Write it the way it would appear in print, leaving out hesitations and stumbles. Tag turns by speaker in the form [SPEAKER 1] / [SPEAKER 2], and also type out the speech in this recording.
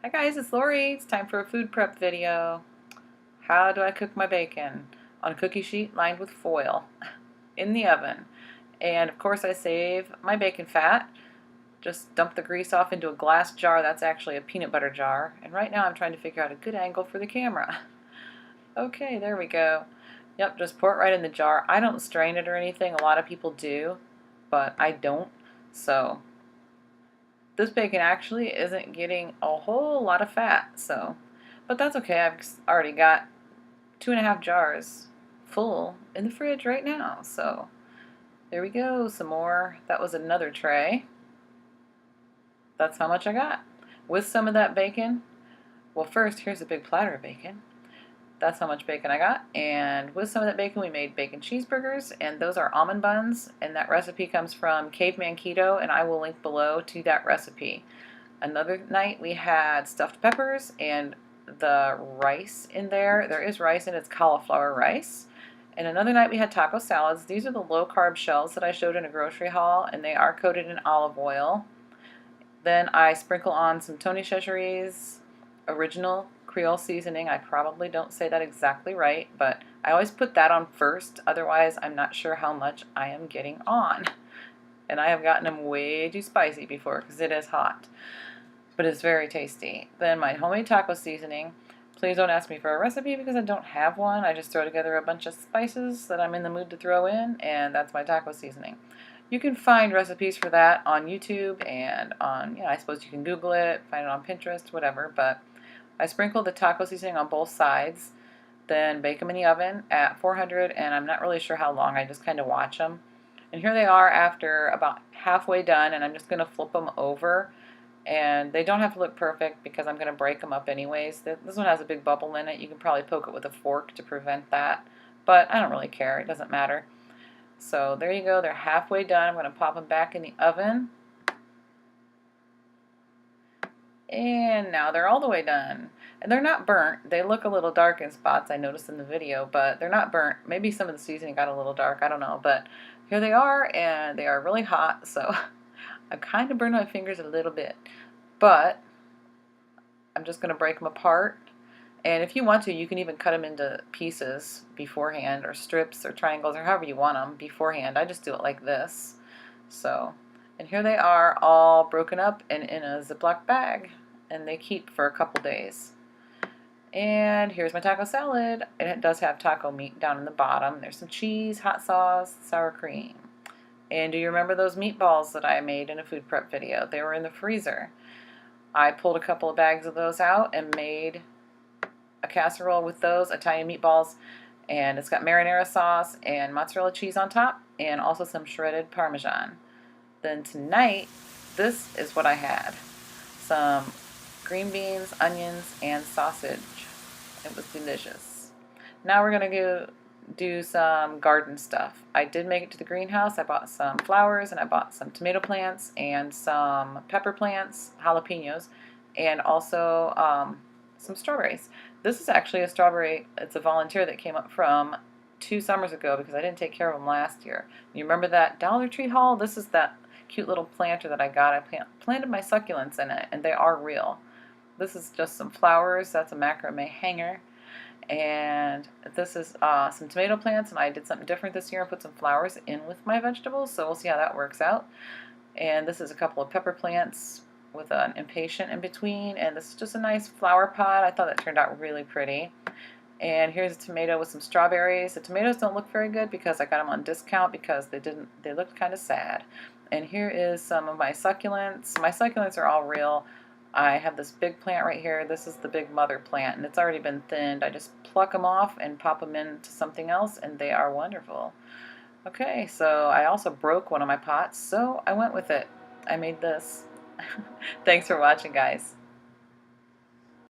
[SPEAKER 1] Hi guys, it's Lori. It's time for a food prep video. How do I cook my bacon? On a cookie sheet lined with foil in the oven. And of course I save my bacon fat. Just dump the grease off into a glass jar. That's actually a peanut butter jar. And right now I'm trying to figure out a good angle for the camera. Okay, there we go. Yep, just pour it right in the jar. I don't strain it or anything. A lot of people do, but I don't. So this bacon actually isn't getting a whole lot of fat, but that's okay. I've already got 2.5 jars full in the fridge right now. So there we go, some more. That was another tray. That's how much I got. With some of that bacon, well, first, here's a big platter of bacon. That's how much bacon I got. And with some of that bacon, we made bacon cheeseburgers, and those are almond buns. And that recipe comes from Caveman Keto, and I will link below to that recipe. Another night, we had stuffed peppers and the rice in there. There is rice in it, it's cauliflower rice. And another night, we had taco salads. These are the low-carb shells that I showed in a grocery haul, and they are coated in olive oil. Then I sprinkle on some Tony Chachere's original Creole seasoning. I probably don't say that exactly right, but I always put that on first. Otherwise, I'm not sure how much I am getting on. And I have gotten them way too spicy before because it is hot. But it's very tasty. Then my homemade taco seasoning. Please don't ask me for a recipe because I don't have one. I just throw together a bunch of spices that I'm in the mood to throw in, and that's my taco seasoning. You can find recipes for that on YouTube and on, I suppose you can Google it, find it on Pinterest, whatever. But I sprinkle the taco seasoning on both sides, then bake them in the oven at 400, and I'm not really sure how long. I just kind of watch them. And here they are after about halfway done, and I'm just going to flip them over. And they don't have to look perfect because I'm going to break them up anyways. This one has a big bubble in it. You can probably poke it with a fork to prevent that. But I don't really care. It doesn't matter. So there you go. They're halfway done. I'm going to pop them back in the oven. And now they're all the way done. And they're not burnt. They look a little dark in spots, I noticed in the video, but they're not burnt. Maybe some of the seasoning got a little dark. I don't know. But here they are, and they are really hot. So I've kind of burned my fingers a little bit. But I'm just going to break them apart. And if you want to, you can even cut them into pieces beforehand, or strips or triangles, or however you want them beforehand. I just do it like this. So, and here they are all broken up and in a Ziploc bag. And they keep for a couple days. And here's my taco salad. And it does have taco meat down in the bottom. There's some cheese, hot sauce, sour cream. And do you remember those meatballs that I made in a food prep video? They were in the freezer. I pulled a couple of bags of those out and made a casserole with those Italian meatballs, and it's got marinara sauce and mozzarella cheese on top, and also some shredded Parmesan. Then tonight, this is what I had. Some green beans, onions, and sausage. It was delicious. Now we're going to go do some garden stuff. I did make it to the greenhouse. I bought some flowers, and I bought some tomato plants and some pepper plants, jalapenos, and also some strawberries. This is actually a strawberry. It's a volunteer that came up from 2 summers ago because I didn't take care of them last year. You remember that Dollar Tree haul? This is that cute little planter that I got. I planted my succulents in it, and they are real. This is just some flowers. That's a macrame hanger. And this is some tomato plants, and I did something different this year and put some flowers in with my vegetables, so we'll see how that works out. And this is a couple of pepper plants with an impatient in between, and this is just a nice flower pot. I thought that turned out really pretty. And here's a tomato with some strawberries. The tomatoes don't look very good because I got them on discount because they looked kind of sad. And here is some of my succulents. My succulents are all real. I have this big plant right here. This is the big mother plant, and it's already been thinned. I just pluck them off and pop them into something else, and they are wonderful. Okay, so I also broke one of my pots, so I went with it. I made this. Thanks for watching, guys.